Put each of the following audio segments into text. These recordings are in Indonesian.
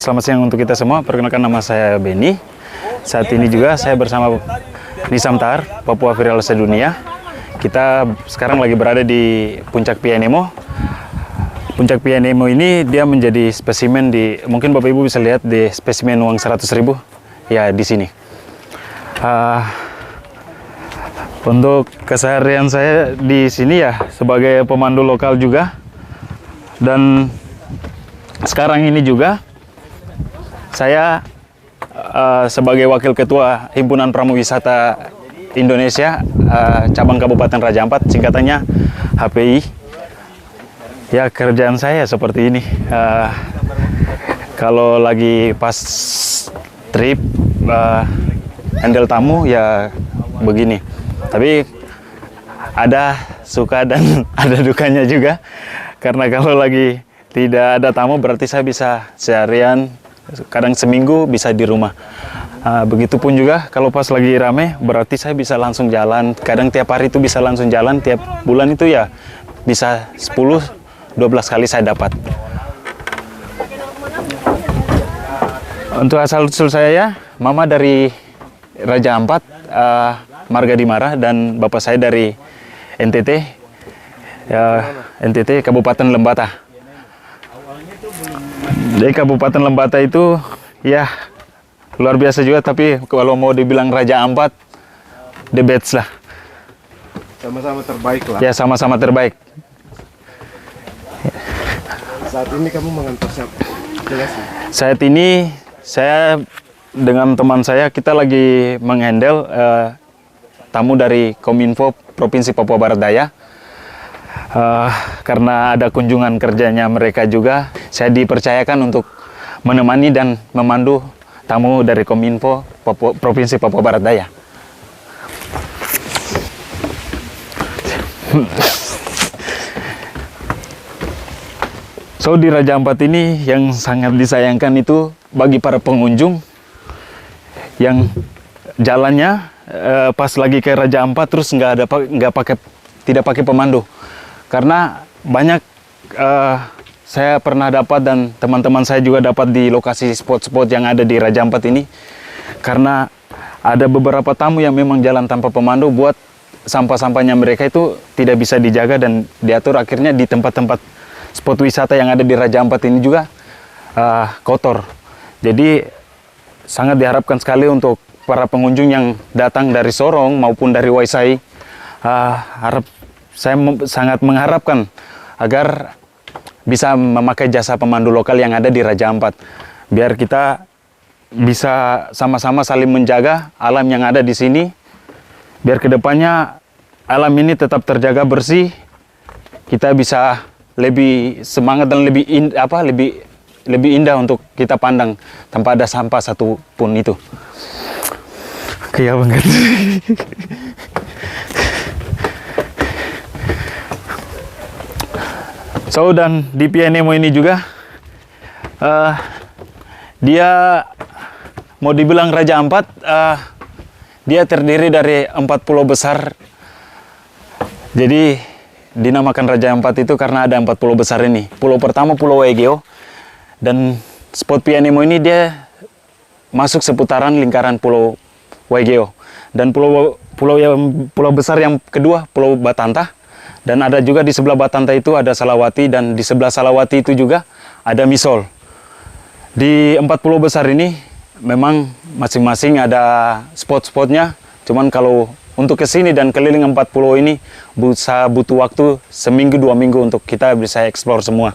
Selamat siang untuk kita semua. Perkenalkan, nama saya Benny. Saat ini juga saya bersama Nisam Tahar, Papua Viral Sedunia. Kita sekarang lagi berada di Puncak Pia Nemo. Puncak Pia Nemo ini dia menjadi spesimen di, mungkin Bapak Ibu bisa lihat di spesimen uang 100.000 ya di sini. Untuk keseharian saya di sini ya sebagai pemandu lokal juga, dan sekarang ini juga saya sebagai Wakil Ketua Himpunan Pramuwisata Indonesia cabang Kabupaten Raja Ampat, singkatannya HPI. Ya, kerjaan saya seperti ini. Kalau lagi pas trip handle tamu ya begini. Tapi ada suka dan ada dukanya juga. Karena kalau lagi tidak ada tamu berarti saya bisa seharian, kadang seminggu bisa di rumah. Begitupun juga kalau pas lagi rame berarti saya bisa langsung jalan. Kadang tiap hari itu bisa langsung jalan, tiap bulan itu ya bisa 10-12 kali saya dapat. Untuk asal-usul saya ya, mama dari Raja Ampat, Marga Dimara, dan bapak saya dari NTT, ya, NTT Kabupaten Lembata. Jadi Kabupaten Lembata itu ya luar biasa juga, tapi kalau mau dibilang Raja Ampat, the best lah. Sama-sama terbaik lah. Ya, sama-sama terbaik. Saat ini kamu mengantar siapa? Jelasin. Saat ini saya dengan teman saya, kita lagi menghandle tamu dari Kominfo Provinsi Papua Barat Daya. Karena ada kunjungan kerjanya mereka juga, saya dipercayakan untuk menemani dan memandu tamu dari Kominfo Provinsi Papua Barat Daya. So, di Raja Ampat ini yang sangat disayangkan itu bagi para pengunjung yang jalannya pas lagi ke Raja Ampat terus tidak pakai pemandu. Karena banyak saya pernah dapat dan teman-teman saya juga dapat di lokasi spot-spot yang ada di Raja Ampat ini. Karena ada beberapa tamu yang memang jalan tanpa pemandu, buat sampah-sampahnya mereka itu tidak bisa dijaga dan diatur, akhirnya di tempat-tempat spot wisata yang ada di Raja Ampat ini juga kotor. Jadi sangat diharapkan sekali untuk para pengunjung yang datang dari Sorong maupun dari Waisai, saya sangat mengharapkan agar bisa memakai jasa pemandu lokal yang ada di Raja Ampat, biar kita bisa sama-sama saling menjaga alam yang ada di sini, biar kedepannya alam ini tetap terjaga bersih, kita bisa lebih semangat dan lebih indah untuk kita pandang tanpa ada sampah satupun itu. Kayak banget. So, dan di Pia Nemo ini juga dia mau dibilang Raja Ampat, dia terdiri dari 4 pulau besar. Jadi dinamakan Raja Ampat itu karena ada 4 pulau besar ini. Pulau pertama Pulau Waigeo, dan spot Pia Nemo ini dia masuk seputaran lingkaran Pulau Waigeo. Dan pulau besar yang kedua Pulau Batanta. Dan ada juga di sebelah Batanta itu ada Salawati, dan di sebelah Salawati itu juga ada Misol. Di 4 pulau besar ini memang masing-masing ada spot-spotnya. Cuman kalau untuk kesini dan keliling 4 pulau ini butuh waktu seminggu 2 minggu untuk kita bisa eksplor semua.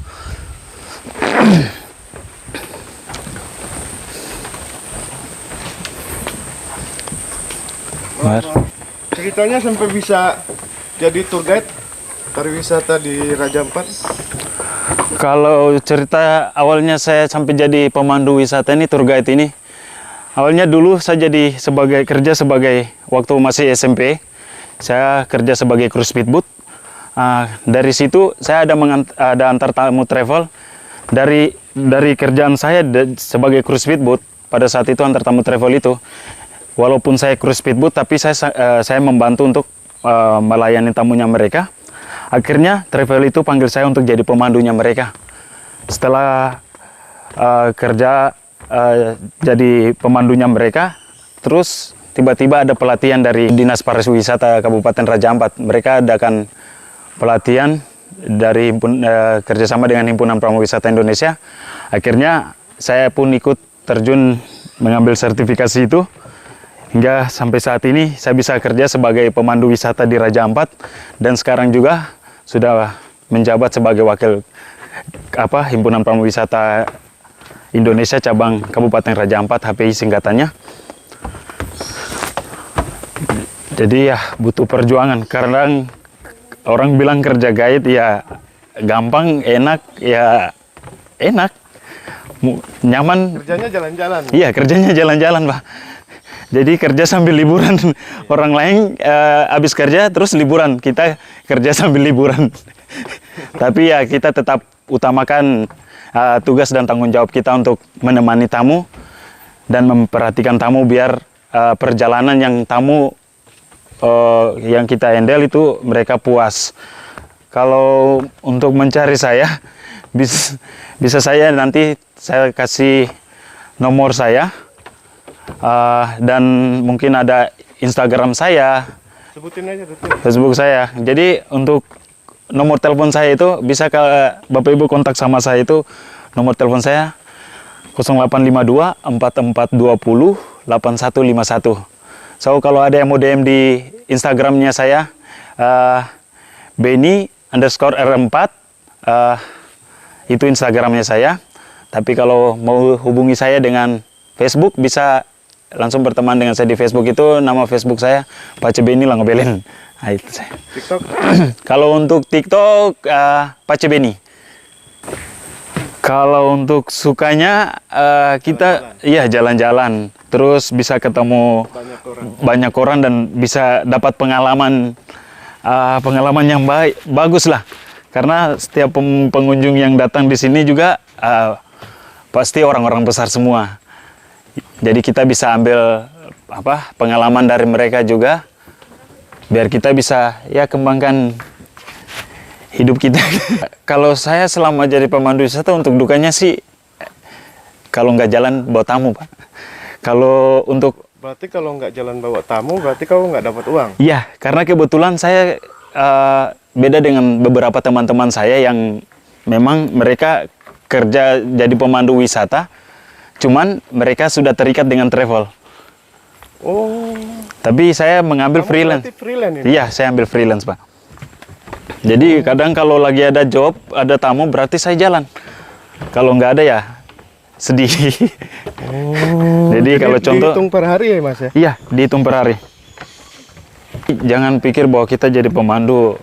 Ceritanya sampai bisa jadi tour guide pariwisata di Raja Ampat? Kalau cerita awalnya saya sampai jadi pemandu wisata ini, tour guide ini, awalnya dulu saya kerja sebagai waktu masih SMP, saya kerja sebagai kru speedboat. Dari situ saya ada antar tamu travel. Dari kerjaan saya sebagai kru speedboat, pada saat itu antar tamu travel itu, walaupun saya kru speedboat, tapi saya membantu untuk melayani tamunya mereka. Akhirnya travel itu panggil saya untuk jadi pemandunya mereka. Setelah kerja jadi pemandunya mereka. Terus tiba-tiba ada pelatihan dari Dinas Pariwisata Kabupaten Raja Ampat. Mereka adakan pelatihan dari kerjasama dengan Himpunan Pramuwisata Indonesia. Akhirnya saya pun ikut terjun mengambil sertifikasi itu. Hingga sampai saat ini saya bisa kerja sebagai pemandu wisata di Raja Ampat. Dan sekarang juga sudah menjabat sebagai wakil Himpunan Pramuwisata Indonesia cabang Kabupaten Raja Ampat, HPI singkatannya. Jadi ya butuh perjuangan. Karena orang bilang kerja guide ya gampang, enak, ya enak, nyaman. Kerjanya jalan-jalan. Iya, kerjanya jalan-jalan, Pak. Jadi kerja sambil liburan. Orang lain habis kerja terus liburan, kita kerja sambil liburan. Tapi ya kita tetap utamakan tugas dan tanggung jawab kita untuk menemani tamu dan memperhatikan tamu biar perjalanan yang tamu yang kita handle itu mereka puas. Kalau untuk mencari saya, bisa saya nanti saya kasih nomor saya dan mungkin ada Instagram saya, Sebutin aja betul. Facebook saya. Jadi untuk nomor telepon saya itu bisa Bapak Ibu kontak sama saya itu nomor telepon saya 0852 4420 8151. So kalau ada yang mau DM di Instagramnya saya Beni_R4 itu Instagramnya saya. Tapi kalau mau hubungi saya dengan Facebook bisa langsung berteman dengan saya di Facebook. Itu nama Facebook saya Pace Beni Langobelen. Nah, itu saya. TikTok. Kalau untuk TikTok Pace Beni. Kalau untuk sukanya kita iya jalan-jalan, terus bisa ketemu banyak orang dan bisa dapat pengalaman yang bagus lah. Karena setiap pengunjung yang datang di sini juga pasti orang-orang besar semua. Jadi kita bisa ambil pengalaman dari mereka juga, biar kita bisa ya kembangkan hidup kita. Kalau saya selama jadi pemandu wisata untuk dukanya sih, kalau nggak jalan bawa tamu, Pak. Kalau untuk Berarti kalau nggak jalan bawa tamu, berarti kau nggak dapat uang? iya, karena kebetulan saya beda dengan beberapa teman-teman saya yang memang mereka kerja jadi pemandu wisata, cuman mereka sudah terikat dengan travel. Oh. Tapi saya mengambil freelance. Berarti freelance ini? Iya, saya ambil freelance, Pak. Jadi kadang kalau lagi ada job, ada tamu, berarti saya jalan. Kalau nggak ada ya sedih. Oh. Jadi kalau contoh, dihitung per hari ya, Mas ya? iya, dihitung per hari. Jangan pikir bahwa kita jadi pemandu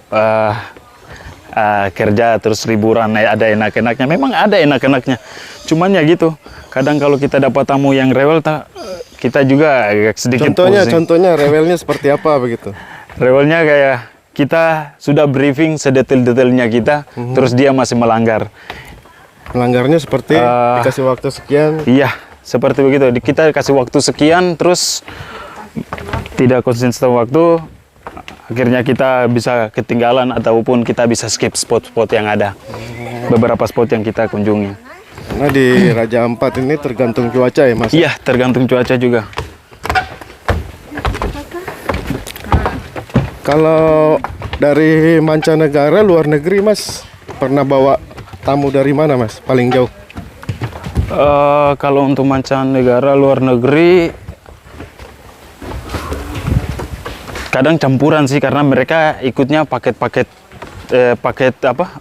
kerja terus liburan ada enak-enaknya. Memang ada enak-enaknya. Cuman ya gitu. Kadang kalau kita dapat tamu yang rewel, kita juga agak sedikit pusing. Contohnya rewelnya seperti apa begitu? Rewelnya kayak kita sudah briefing sedetail-detailnya kita, terus dia masih melanggar. Melanggarnya seperti dikasih waktu sekian. Iya, seperti begitu. Kita kasih waktu sekian, terus tidak konsisten waktu, akhirnya kita bisa ketinggalan ataupun kita bisa skip spot-spot yang ada. Beberapa spot yang kita kunjungi. Karena di Raja Ampat ini tergantung cuaca ya, Mas? Iya, tergantung cuaca juga. Kalau dari mancanegara, luar negeri, Mas, pernah bawa tamu dari mana, Mas? Paling jauh? Kalau untuk mancanegara luar negeri, kadang campuran sih, karena mereka ikutnya paket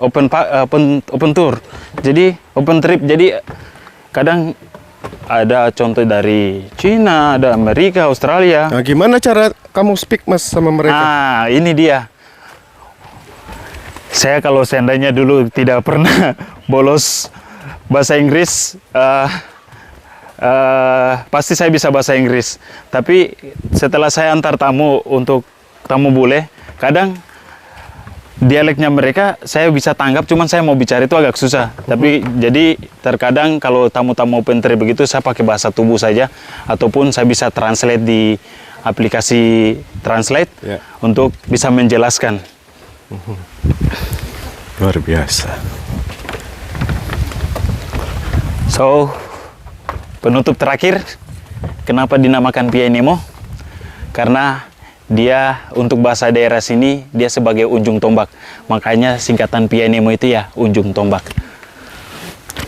open tour. Jadi open trip. Jadi kadang ada contoh dari Cina, ada Amerika, Australia. Nah, gimana cara kamu speak, Mas, sama mereka? Nah, ini dia. Saya kalau seandainya dulu tidak pernah bolos bahasa Inggris, pasti saya bisa bahasa Inggris. Tapi setelah saya antar tamu untuk tamu bule, kadang dialeknya mereka saya bisa tanggap, cuman saya mau bicara itu agak susah. Tapi jadi terkadang kalau tamu-tamu open trip begitu, saya pakai bahasa tubuh saja, ataupun saya bisa translate di aplikasi translate untuk bisa menjelaskan. Luar biasa. So, penutup terakhir, kenapa dinamakan Piai Nemo? Karena dia untuk bahasa daerah sini, dia sebagai ujung tombak. Makanya singkatan Piai Nemo itu ya ujung tombak.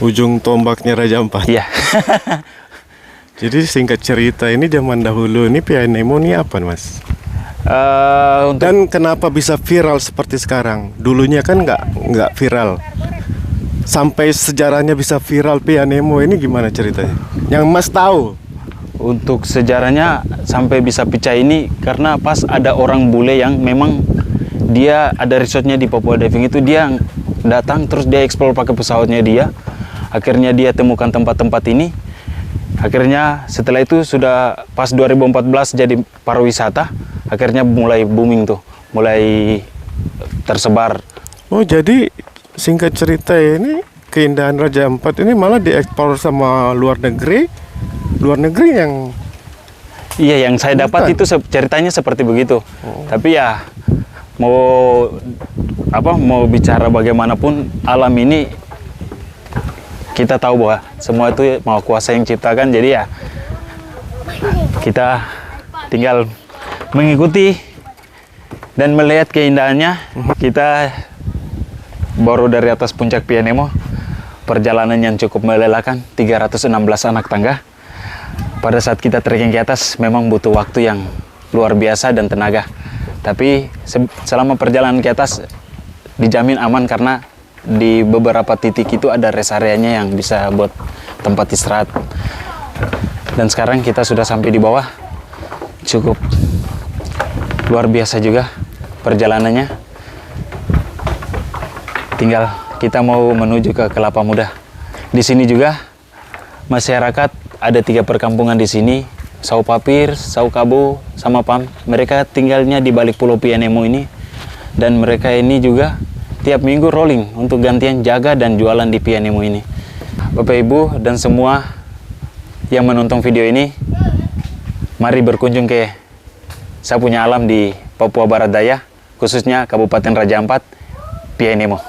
Ujung tombaknya Raja Ampat. Iya. Jadi singkat cerita ini zaman dahulu ini Piai Nemo ini apa Mas? Dan kenapa bisa viral seperti sekarang? Dulunya kan nggak viral. Sampai sejarahnya bisa viral Piai Nemo ini gimana ceritanya? Yang Mas tahu? Untuk sejarahnya sampai bisa pecah ini karena pas ada orang bule yang memang dia ada resortnya di Papua Diving itu, dia datang terus dia eksplor pakai pesawatnya dia. Akhirnya dia temukan tempat-tempat ini. Akhirnya setelah itu sudah pas 2014 jadi pariwisata. Akhirnya mulai booming tuh, mulai tersebar. Oh jadi singkat cerita ini keindahan Raja Ampat ini malah dieksplor sama luar negeri yang Iya, yang saya dapat itu ceritanya seperti begitu. Tapi ya mau bicara bagaimanapun alam ini kita tahu bahwa semua itu mau kuasa yang ciptakan. Jadi ya kita tinggal mengikuti dan melihat keindahannya. Kita baru dari atas puncak Piai Nemo, perjalanan yang cukup melelahkan, 316 anak tangga. Pada saat kita trekking ke atas memang butuh waktu yang luar biasa dan tenaga. Tapi selama perjalanan ke atas dijamin aman karena di beberapa titik itu ada rest areanya yang bisa buat tempat istirahat. Dan sekarang kita sudah sampai di bawah. Cukup luar biasa juga perjalanannya. Tinggal kita mau menuju ke Kelapa Muda. Di sini juga masyarakat ada 3 perkampungan di sini. Sau Papir, Sau Kabo, sama Pam. Mereka tinggalnya di balik Pulau Piai Nemo ini. Dan mereka ini juga tiap minggu rolling untuk gantian jaga dan jualan di Piai Nemo ini. Bapak Ibu dan semua yang menonton video ini, mari berkunjung ke Sapunya Alam di Papua Barat Daya, khususnya Kabupaten Raja Ampat, Piai Nemo.